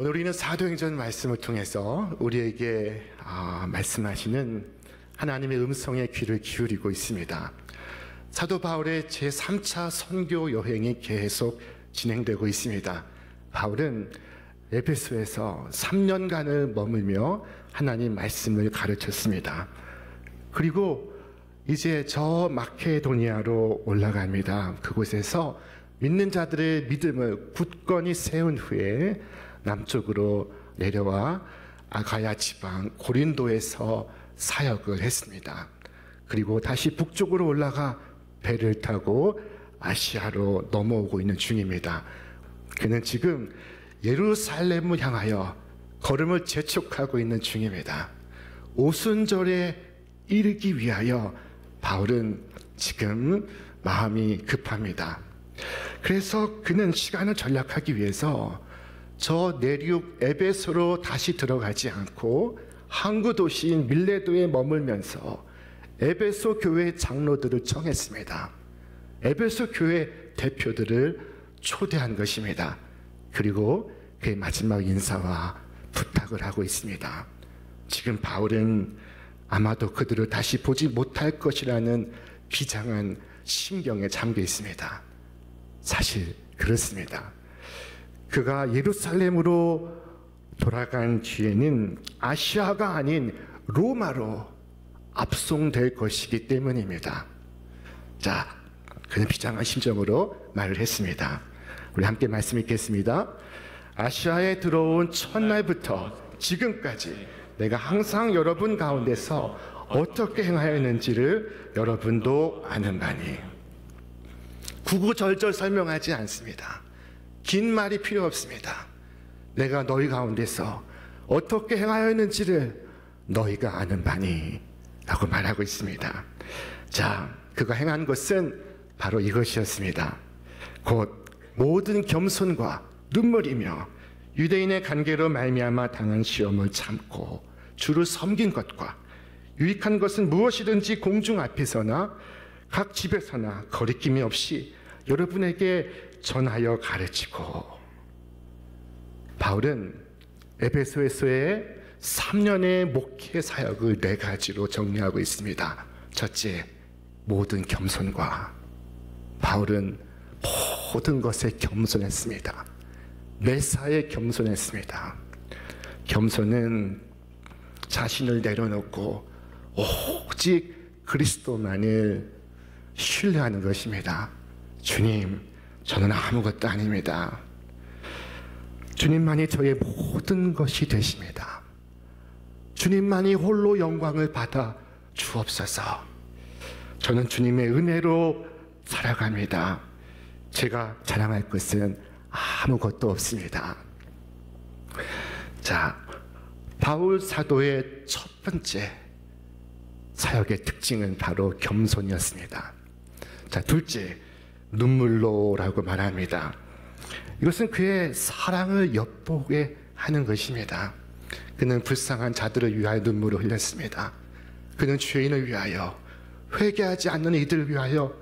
오늘 우리는 사도행전 말씀을 통해서 우리에게 말씀하시는 하나님의 음성에 귀를 기울이고 있습니다. 사도 바울의 제3차 선교 여행이 계속 진행되고 있습니다. 바울은 에베소에서 3년간을 머물며 하나님 말씀을 가르쳤습니다. 그리고 이제 저 마케도니아로 올라갑니다. 그곳에서 믿는 자들의 믿음을 굳건히 세운 후에 남쪽으로 내려와 아가야 지방 고린도에서 사역을 했습니다. 그리고 다시 북쪽으로 올라가 배를 타고 아시아로 넘어오고 있는 중입니다. 그는 지금 예루살렘을 향하여 걸음을 재촉하고 있는 중입니다. 오순절에 이르기 위하여 바울은 지금 마음이 급합니다. 그래서 그는 시간을 전략하기 위해서 저 내륙 에베소로 다시 들어가지 않고 항구 도시인 밀레도에 머물면서 에베소 교회 장로들을 청했습니다. 에베소 교회 대표들을 초대한 것입니다. 그리고 그의 마지막 인사와 부탁을 하고 있습니다. 지금 바울은 아마도 그들을 다시 보지 못할 것이라는 비장한 심경에 잠겨 있습니다. 사실 그렇습니다. 그가 예루살렘으로 돌아간 뒤에는 아시아가 아닌 로마로 압송될 것이기 때문입니다. 자, 그는 비장한 심정으로 말을 했습니다. 우리 함께 말씀 읽겠습니다. 아시아에 들어온 첫날부터 지금까지 내가 항상 여러분 가운데서 어떻게 행하였는지를 여러분도 아는 바니. 구구절절 설명하지 않습니다. 긴 말이 필요 없습니다. 내가 너희 가운데서 어떻게 행하였는지를 너희가 아는 바니 라고 말하고 있습니다. 자, 그가 행한 것은 바로 이것이었습니다. 곧 모든 겸손과 눈물이며 유대인의 관계로 말미암아 당한 시험을 참고 주를 섬긴 것과 유익한 것은 무엇이든지 공중 앞에서나 각 집에서나 거리낌이 없이 여러분에게 전하여 가르치고. 바울은 에베소에서의 3년의 목회 사역을 4가지로 정리하고 있습니다. 첫째, 모든 겸손과. 바울은 모든 것에 겸손했습니다. 매사에 겸손했습니다. 겸손은 자신을 내려놓고 오직 그리스도만을 신뢰하는 것입니다. 주님, 저는 아무것도 아닙니다. 주님만이 저의 모든 것이 되십니다. 주님만이 홀로 영광을 받아 주옵소서. 저는 주님의 은혜로 살아갑니다. 제가 자랑할 것은 아무것도 없습니다. 자, 바울 사도의 첫 번째 사역의 특징은 바로 겸손이었습니다. 자, 둘째, 눈물로라고 말합니다. 이것은 그의 사랑을 엿보게 하는 것입니다. 그는 불쌍한 자들을 위하여 눈물을 흘렸습니다. 그는 죄인을 위하여, 회개하지 않는 이들을 위하여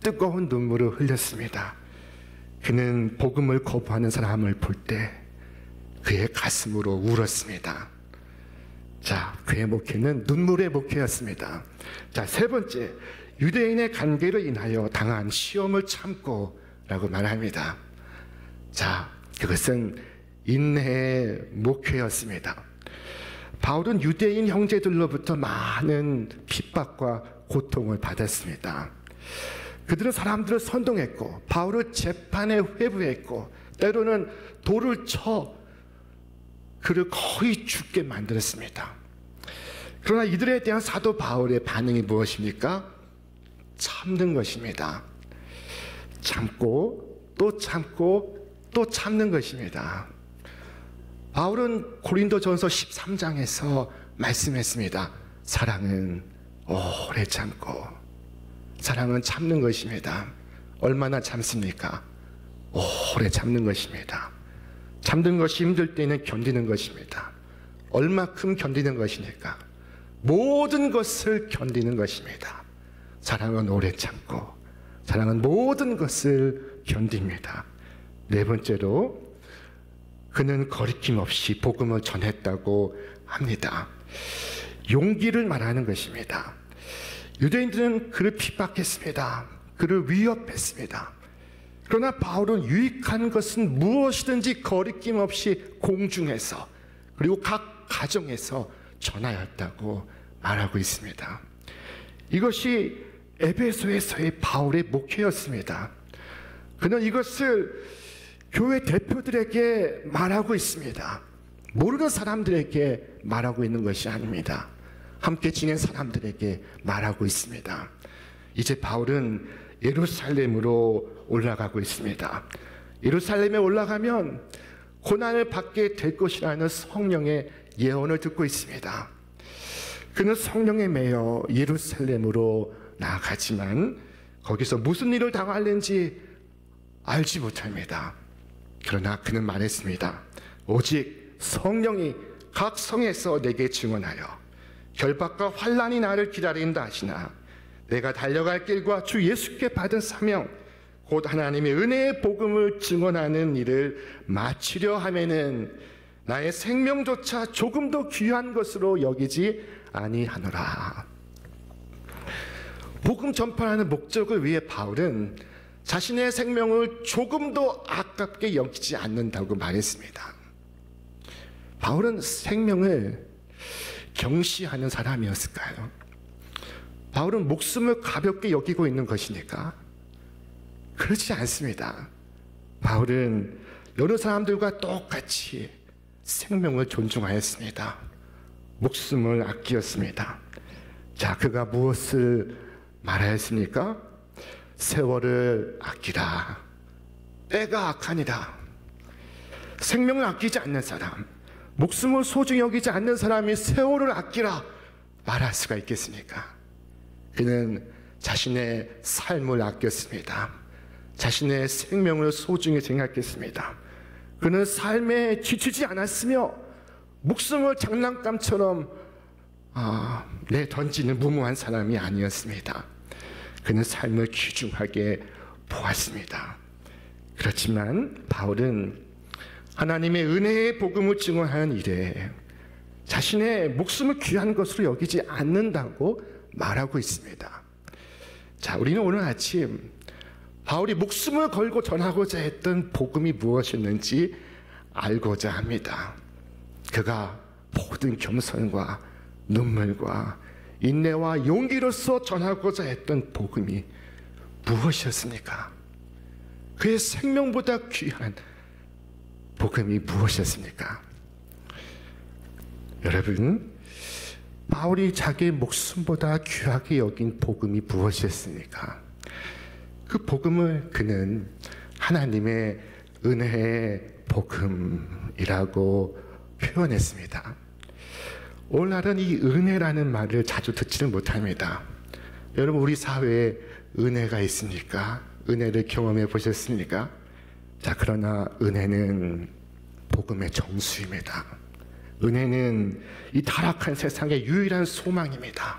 뜨거운 눈물을 흘렸습니다. 그는 복음을 거부하는 사람을 볼 때 그의 가슴으로 울었습니다. 자, 그의 목회는 눈물의 목회였습니다. 자, 세 번째, 유대인의 관계로 인하여 당한 시험을 참고 라고 말합니다. 자, 그것은 인내의 목회였습니다. 바울은 유대인 형제들로부터 많은 핍박과 고통을 받았습니다. 그들은 사람들을 선동했고 바울을 재판에 회부했고 때로는 돌을 쳐 그를 거의 죽게 만들었습니다. 그러나 이들에 대한 사도 바울의 반응이 무엇입니까? 참는 것입니다. 참고 또 참고 또 참는 것입니다. 바울은 고린도전서 13장에서 말씀했습니다. 사랑은 오래 참고, 사랑은 참는 것입니다. 얼마나 참습니까? 오래 참는 것입니다. 참는 것이 힘들 때는 견디는 것입니다. 얼마큼 견디는 것이니까? 모든 것을 견디는 것입니다. 사랑은 오래 참고, 사랑은 모든 것을 견딥니다. 네 번째로 그는 거리낌 없이 복음을 전했다고 합니다. 용기를 말하는 것입니다. 유대인들은 그를 핍박했습니다. 그를 위협했습니다. 그러나 바울은 유익한 것은 무엇이든지 거리낌 없이 공중에서 그리고 각 가정에서 전하였다고 말하고 있습니다. 이것이 에베소에서의 바울의 목회였습니다. 그는 이것을 교회 대표들에게 말하고 있습니다. 모르는 사람들에게 말하고 있는 것이 아닙니다. 함께 지낸 사람들에게 말하고 있습니다. 이제 바울은 예루살렘으로 올라가고 있습니다. 예루살렘에 올라가면 고난을 받게 될 것이라는 성령의 예언을 듣고 있습니다. 그는 성령에 매여 예루살렘으로 나아가지만 거기서 무슨 일을 당할는지 알지 못합니다. 그러나 그는 말했습니다. 오직 성령이 각 성에서 내게 증언하여 결박과 환난이 나를 기다린다 하시나 내가 달려갈 길과 주 예수께 받은 사명 곧 하나님의 은혜의 복음을 증언하는 일을 마치려 하면은 나의 생명조차 조금도 귀한 것으로 여기지 아니하노라. 복음 전파하는 목적을 위해 바울은 자신의 생명을 조금도 아깝게 여기지 않는다고 말했습니다. 바울은 생명을 경시하는 사람이었을까요? 바울은 목숨을 가볍게 여기고 있는 것이니까? 그렇지 않습니다. 바울은 여러 사람들과 똑같이 생명을 존중하였습니다. 목숨을 아끼었습니다. 자, 그가 무엇을 말하였습니까? 세월을 아끼라. 때가 악하니라. 생명을 아끼지 않는 사람, 목숨을 소중히 여기지 않는 사람이 세월을 아끼라 말할 수가 있겠습니까? 그는 자신의 삶을 아꼈습니다. 자신의 생명을 소중히 생각했습니다. 그는 삶에 지치지 않았으며 목숨을 장난감처럼 내던지는 무모한 사람이 아니었습니다. 그는 삶을 귀중하게 보았습니다. 그렇지만 바울은 하나님의 은혜의 복음을 증언하는 일에 자신의 목숨을 귀한 것으로 여기지 않는다고 말하고 있습니다. 자, 우리는 오늘 아침 바울이 목숨을 걸고 전하고자 했던 복음이 무엇이었는지 알고자 합니다. 그가 모든 겸손과 눈물과 인내와 용기로서 전하고자 했던 복음이 무엇이었습니까? 그의 생명보다 귀한 복음이 무엇이었습니까? 여러분, 바울이 자기의 목숨보다 귀하게 여긴 복음이 무엇이었습니까? 그 복음을 그는 하나님의 은혜의 복음이라고 표현했습니다. 오늘날은 이 은혜라는 말을 자주 듣지는 못합니다. 여러분, 우리 사회에 은혜가 있습니까? 은혜를 경험해 보셨습니까? 자, 그러나 은혜는 복음의 정수입니다. 은혜는 이 타락한 세상의 유일한 소망입니다.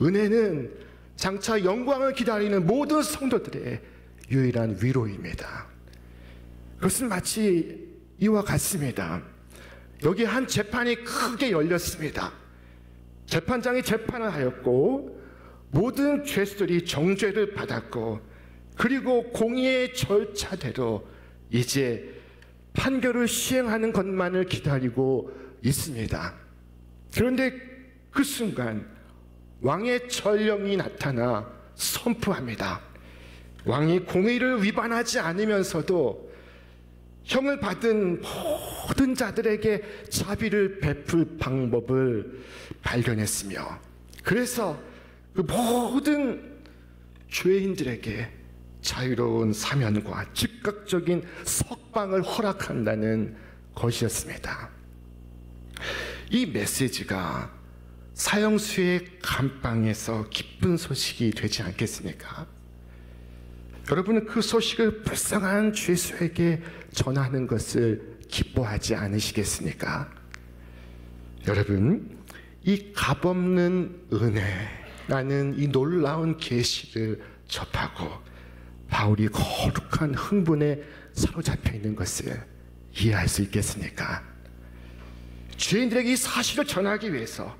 은혜는 장차 영광을 기다리는 모든 성도들의 유일한 위로입니다. 그것은 마치 이와 같습니다. 여기 한 재판이 크게 열렸습니다. 재판장이 재판을 하였고 모든 죄수들이 정죄를 받았고 그리고 공의의 절차대로 이제 판결을 시행하는 것만을 기다리고 있습니다. 그런데 그 순간 왕의 전령이 나타나 선포합니다. 왕이 공의를 위반하지 않으면서도 형을 받은 모든 자들에게 자비를 베풀 방법을 발견했으며 그래서 그 모든 죄인들에게 자유로운 사면과 즉각적인 석방을 허락한다는 것이었습니다. 이 메시지가 사형수의 감방에서 기쁜 소식이 되지 않겠습니까? 여러분은 그 소식을 불쌍한 죄수에게 전하는 것을 기뻐하지 않으시겠습니까? 여러분, 이 값없는 은혜라는 이 놀라운 계시를 접하고 바울이 거룩한 흥분에 사로잡혀 있는 것을 이해할 수 있겠습니까? 죄인들에게 이 사실을 전하기 위해서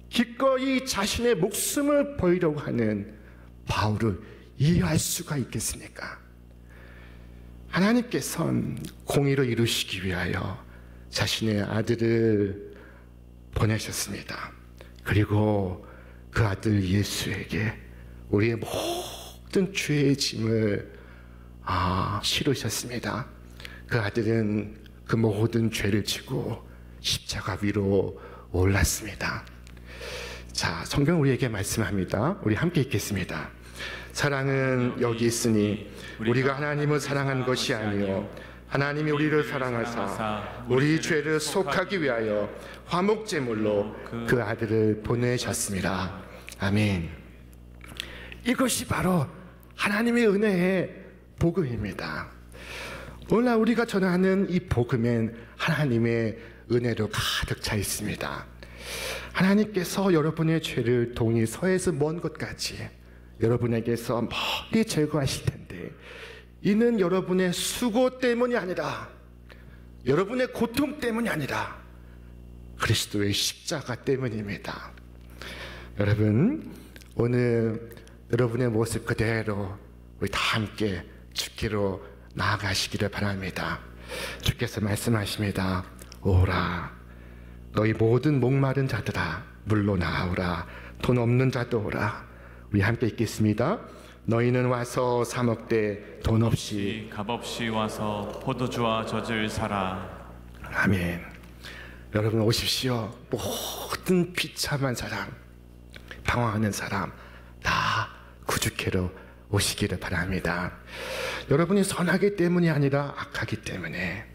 기꺼이 자신의 목숨을 버리려고 하는 바울을 이해할 수가 있겠습니까? 하나님께서는 공의를 이루시기 위하여 자신의 아들을 보내셨습니다. 그리고 그 아들 예수에게 우리의 모든 죄의 짐을 실으셨습니다. 그 아들은 그 모든 죄를 지고 십자가 위로 올랐습니다. 자, 성경 우리에게 말씀합니다. 우리 함께 읽겠습니다. 사랑은 여기 있으니 우리가 하나님을 사랑한 것이 아니요 하나님이 우리를 사랑하사 우리 죄를 속하기 위하여 화목제물로 그 아들을 보내셨습니다. 아멘. 이것이 바로 하나님의 은혜의 복음입니다. 오늘날 우리가 전하는 이 복음엔 하나님의 은혜로 가득 차 있습니다. 하나님께서 여러분의 죄를 동이 서에서 먼 곳까지 여러분에게서 멀리 제거하실 텐데, 이는 여러분의 수고 때문이 아니라, 여러분의 고통 때문이 아니라 그리스도의 십자가 때문입니다. 여러분, 오늘 여러분의 모습 그대로 우리 다 함께 주께로 나아가시기를 바랍니다. 주께서 말씀하십니다. 오라, 너희 모든 목마른 자들아 물로 나오라. 돈 없는 자도 오라. 우리 함께 읽겠습니다. 너희는 와서 사 먹되 돈 없이 값 없이 와서 포도주와 젖을 사라. 아멘. 여러분 오십시오. 모든 비참한 사람, 방황하는 사람 다 구주께로 오시기를 바랍니다. 여러분이 선하기 때문이 아니라 악하기 때문에,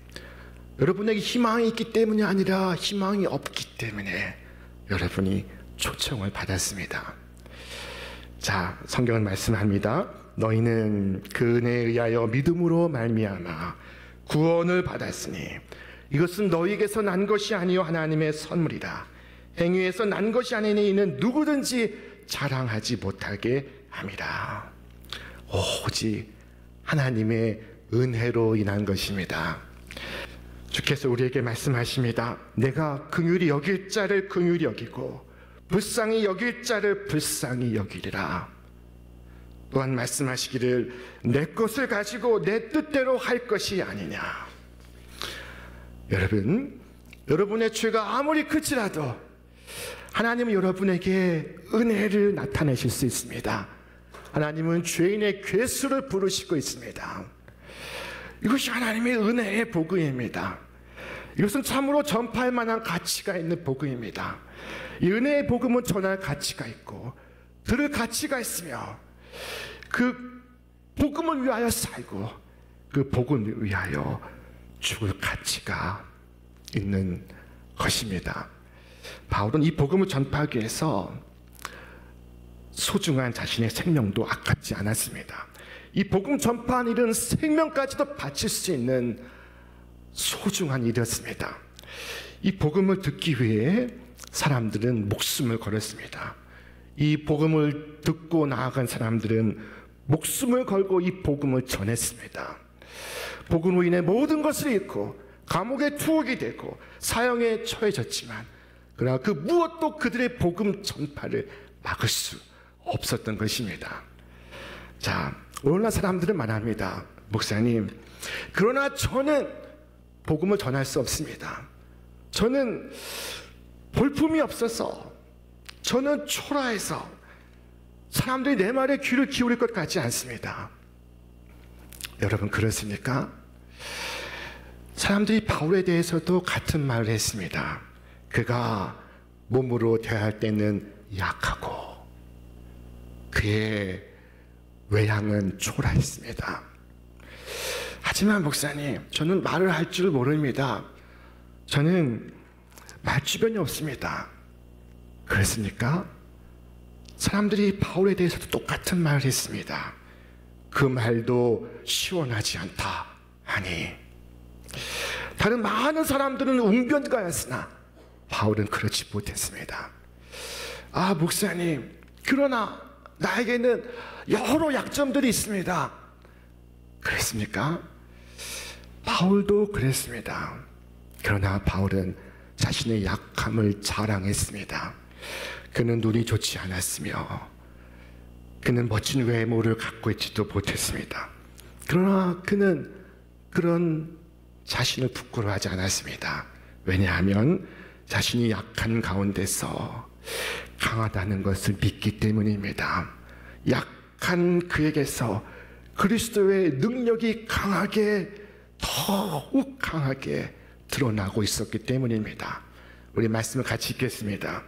여러분에게 희망이 있기 때문이 아니라 희망이 없기 때문에 여러분이 초청을 받았습니다. 자, 성경은 말씀합니다. 너희는 그 은혜에 의하여 믿음으로 말미암아 구원을 받았으니 이것은 너희에게서 난 것이 아니요 하나님의 선물이라. 행위에서 난 것이 아니니 이는 누구든지 자랑하지 못하게 함이라. 오직 하나님의 은혜로 인한 것입니다. 주께서 우리에게 말씀하십니다. 내가 긍휼히 여길 자를 긍휼히 여기고 불쌍히 여길 자를 불쌍히 여기리라. 또한 말씀하시기를 내 것을 가지고 내 뜻대로 할 것이 아니냐. 여러분, 여러분의 죄가 아무리 크지라도 하나님은 여러분에게 은혜를 나타내실 수 있습니다. 하나님은 죄인의 괴수를 부르시고 있습니다. 이것이 하나님의 은혜의 복음입니다. 이것은 참으로 전파할 만한 가치가 있는 복음입니다. 이 은혜의 복음은 전할 가치가 있고 들을 가치가 있으며 그 복음을 위하여 살고 그 복음을 위하여 죽을 가치가 있는 것입니다. 바울은 이 복음을 전파하기 위해서 소중한 자신의 생명도 아깝지 않았습니다. 이 복음 전파한 일은 생명까지도 바칠 수 있는 소중한 일이었습니다. 이 복음을 듣기 위해 사람들은 목숨을 걸었습니다. 이 복음을 듣고 나아간 사람들은 목숨을 걸고 이 복음을 전했습니다. 복음으로 인해 모든 것을 잃고 감옥에 투옥이 되고 사형에 처해졌지만, 그러나 그 무엇도 그들의 복음 전파를 막을 수 없었던 것입니다. 자, 오늘날 사람들은 말합니다. 목사님, 그러나 저는 복음을 전할 수 없습니다. 저는 볼품이 없어서, 저는 초라해서 사람들이 내 말에 귀를 기울일 것 같지 않습니다. 여러분, 그렇습니까? 사람들이 바울에 대해서도 같은 말을 했습니다. 그가 몸으로 대할 때는 약하고 그의 외향은 초라했습니다. 하지만 목사님, 저는 말을 할 줄 모릅니다. 저는 말주변이 없습니다. 그렇습니까? 사람들이 바울에 대해서도 똑같은 말을 했습니다. 그 말도 시원하지 않다 하니, 다른 많은 사람들은 웅변가였으나 바울은 그렇지 못했습니다. 아, 목사님, 그러나 나에게는 여러 약점들이 있습니다. 그랬습니까? 바울도 그랬습니다. 그러나 바울은 자신의 약함을 자랑했습니다. 그는 눈이 좋지 않았으며 그는 멋진 외모를 갖고 있지도 못했습니다. 그러나 그는 그런 자신을 부끄러워하지 않았습니다. 왜냐하면 자신이 약한 가운데서 강하다는 것을 믿기 때문입니다. 약한 그에게서 그리스도의 능력이 강하게, 더욱 강하게 드러나고 있었기 때문입니다. 우리 말씀을 같이 읽겠습니다.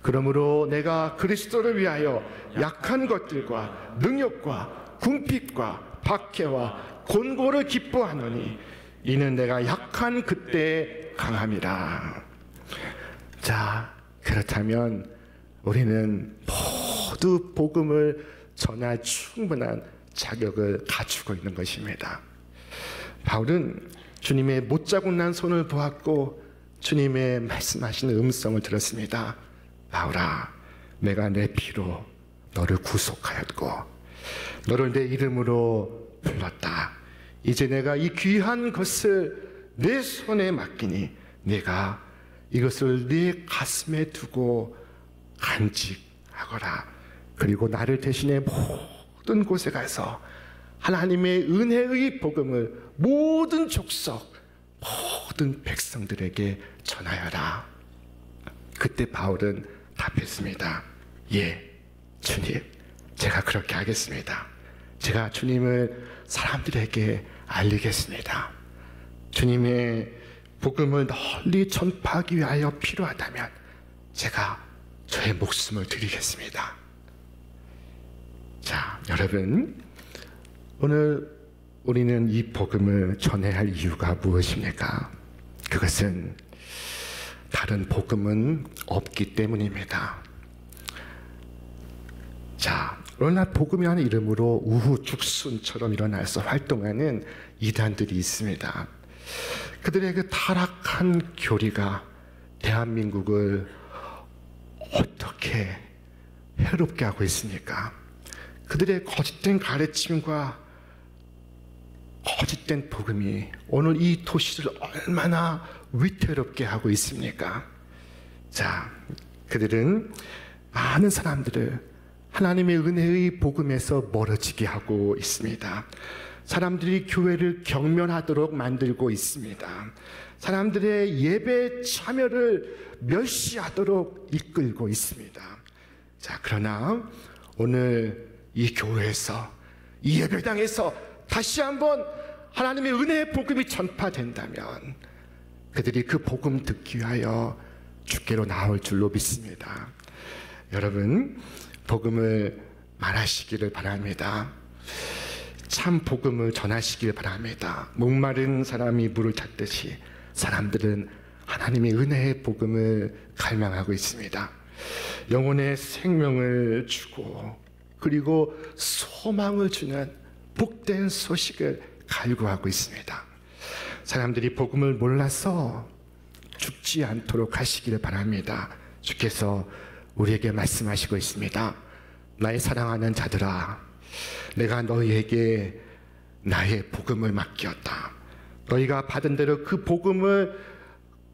그러므로 내가 그리스도를 위하여 약한 것들과 능력과 궁핍과 박해와 곤고를 기뻐하노니 이는 내가 약한 그때에 강함이라. 자, 그렇다면 우리는 모두 복음을 전할 충분한 자격을 갖추고 있는 것입니다. 바울은 주님의 못자국 난 손을 보았고 주님의 말씀하시는 음성을 들었습니다. 바울아, 내가 내 피로 너를 구속하였고 너를 내 이름으로 불렀다. 이제 내가 이 귀한 것을 내 손에 맡기니 내가 이것을 네 가슴에 두고 간직하거라. 그리고 나를 대신해 모든 곳에 가서 하나님의 은혜의 복음을 모든 족속, 모든 백성들에게 전하여라. 그때 바울은 답했습니다. 예, 주님, 제가 그렇게 하겠습니다. 제가 주님을 사람들에게 알리겠습니다. 주님의 복음을 널리 전파하기 위하여 필요하다면 제가 저의 목숨을 드리겠습니다. 자, 여러분, 오늘 우리는 이 복음을 전해야 할 이유가 무엇입니까? 그것은 다른 복음은 없기 때문입니다. 자, 그러나 복음이라는 이름으로 우후죽순처럼 일어나서 활동하는 이단들이 있습니다. 그들의 그 타락한 교리가 대한민국을 어떻게 해롭게 하고 있습니까? 그들의 거짓된 가르침과 거짓된 복음이 오늘 이 도시를 얼마나 위태롭게 하고 있습니까? 자, 그들은 많은 사람들을 하나님의 은혜의 복음에서 멀어지게 하고 있습니다. 사람들이 교회를 경멸하도록 만들고 있습니다. 사람들의 예배 참여를 멸시하도록 이끌고 있습니다. 자, 그러나 오늘 이 교회에서, 이 예배당에서 다시 한번 하나님의 은혜의 복음이 전파된다면 그들이 그 복음 듣기 위하여 주께로 나올 줄로 믿습니다. 여러분, 복음을 말하시기를 바랍니다. 참 복음을 전하시길 바랍니다. 목마른 사람이 물을 찾듯이 사람들은 하나님의 은혜의 복음을 갈망하고 있습니다. 영혼의 생명을 주고 그리고 소망을 주는 복된 소식을 갈구하고 있습니다. 사람들이 복음을 몰라서 죽지 않도록 하시기를 바랍니다. 주께서 우리에게 말씀하시고 있습니다. 나의 사랑하는 자들아, 내가 너희에게 나의 복음을 맡겼다. 너희가 받은 대로 그 복음을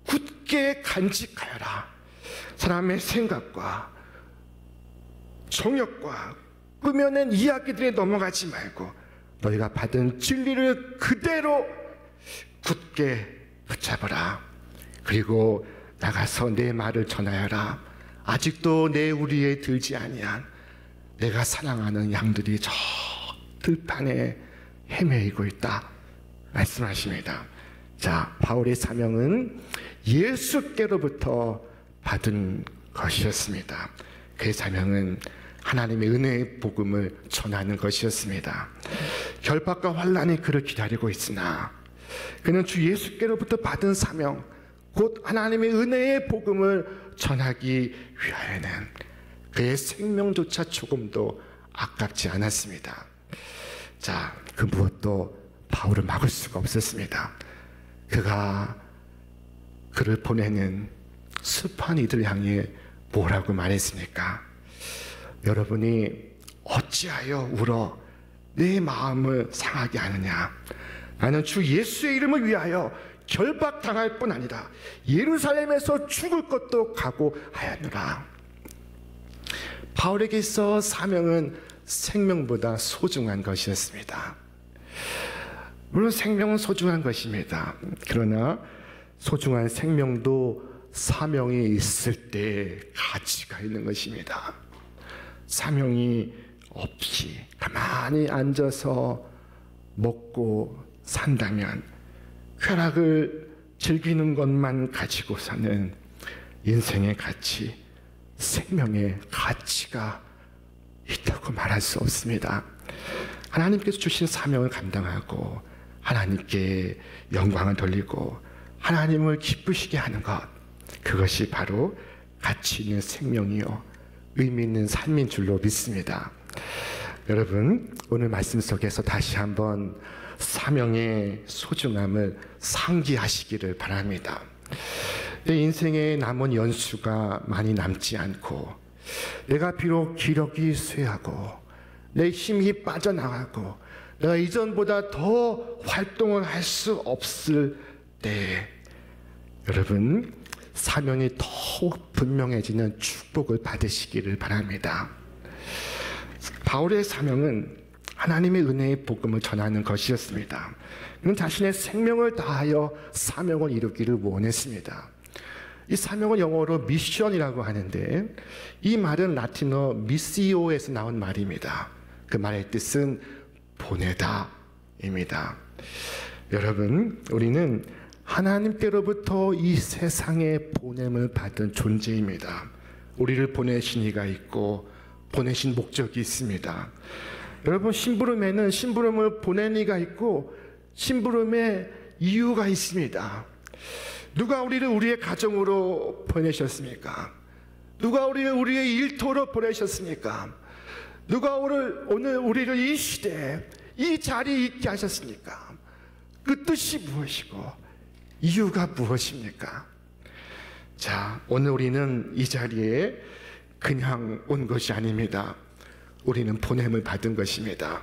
굳게 간직하여라. 사람의 생각과 정욕과 꾸며낸 이야기들에 넘어가지 말고 너희가 받은 진리를 그대로 굳게 붙잡아라. 그리고 나가서 내 말을 전하여라. 아직도 내 우리에 들지 아니한 내가 사랑하는 양들이 저 들판에 헤매이고 있다 말씀하십니다. 자, 바울의 사명은 예수께로부터 받은 것이었습니다. 그의 사명은 하나님의 은혜의 복음을 전하는 것이었습니다. 결박과 환난이 그를 기다리고 있으나 그는 주 예수께로부터 받은 사명, 곧 하나님의 은혜의 복음을 전하기 위하여는 그의 생명조차 조금도 아깝지 않았습니다. 자, 그 무엇도 바울을 막을 수가 없었습니다. 그가 그를 보내는 습한 이들 향해 뭐라고 말했습니까? 여러분이 어찌하여 울어 내 마음을 상하게 하느냐? 나는 주 예수의 이름을 위하여 결박당할 뿐 아니라 예루살렘에서 죽을 것도 각오하였노라. 바울에게 있어 사명은 생명보다 소중한 것이었습니다. 물론 생명은 소중한 것입니다. 그러나 소중한 생명도 사명이 있을 때 가치가 있는 것입니다. 사명이 없이 가만히 앉아서 먹고 산다면 쾌락을 즐기는 것만 가지고 사는 인생의 가치, 생명의 가치가 있다고 말할 수 없습니다. 하나님께서 주신 사명을 감당하고 하나님께 영광을 돌리고 하나님을 기쁘시게 하는 것, 그것이 바로 가치 있는 생명이요 의미 있는 삶인 줄로 믿습니다. 여러분, 오늘 말씀 속에서 다시 한번 사명의 소중함을 상기하시기를 바랍니다. 내 인생에 남은 연수가 많이 남지 않고 내가 비록 기력이 쇠하고 내 힘이 빠져나가고 내가 이전보다 더 활동을 할 수 없을 때 여러분, 사명이 더욱 분명해지는 축복을 받으시기를 바랍니다. 바울의 사명은 하나님의 은혜의 복음을 전하는 것이었습니다. 그는 자신의 생명을 다하여 사명을 이루기를 원했습니다. 이 사명은 영어로 미션이라고 하는데 이 말은 라틴어 미시오에서 나온 말입니다. 그 말의 뜻은 보내다입니다. 여러분, 우리는 하나님께로부터 이 세상에 보냄을 받은 존재입니다. 우리를 보내신 이가 있고 보내신 목적이 있습니다. 여러분, 심부름에는 심부름을 보낸 이가 있고 심부름의 이유가 있습니다. 누가 우리를 우리의 가정으로 보내셨습니까? 누가 우리를 우리의 일터로 보내셨습니까? 누가 오늘 우리를 이 시대에 이 자리에 있게 하셨습니까? 그 뜻이 무엇이고 이유가 무엇입니까? 자, 오늘 우리는 이 자리에 그냥 온 것이 아닙니다. 우리는 보냄을 받은 것입니다.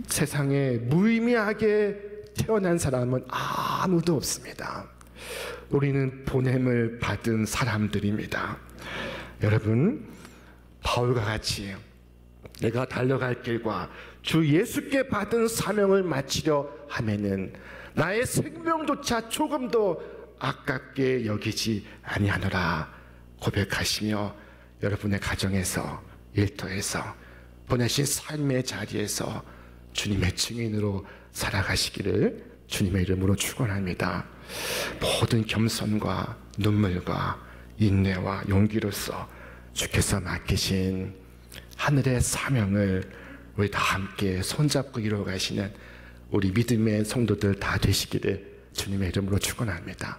세상에 무의미하게 태어난 사람은 아무도 없습니다. 우리는 보냄을 받은 사람들입니다. 여러분, 바울과 같이 내가 달려갈 길과 주 예수께 받은 사명을 마치려 하면은 나의 생명조차 조금도 아깝게 여기지 아니하노라 고백하시며 여러분의 가정에서 일터에서 보내신 삶의 자리에서 주님의 증인으로 살아가시기를 주님의 이름으로 축원합니다. 모든 겸손과 눈물과 인내와 용기로서 주께서 맡기신 하늘의 사명을 우리 다 함께 손잡고 이루어 가시는 우리 믿음의 성도들 다 되시기를 주님의 이름으로 축원합니다.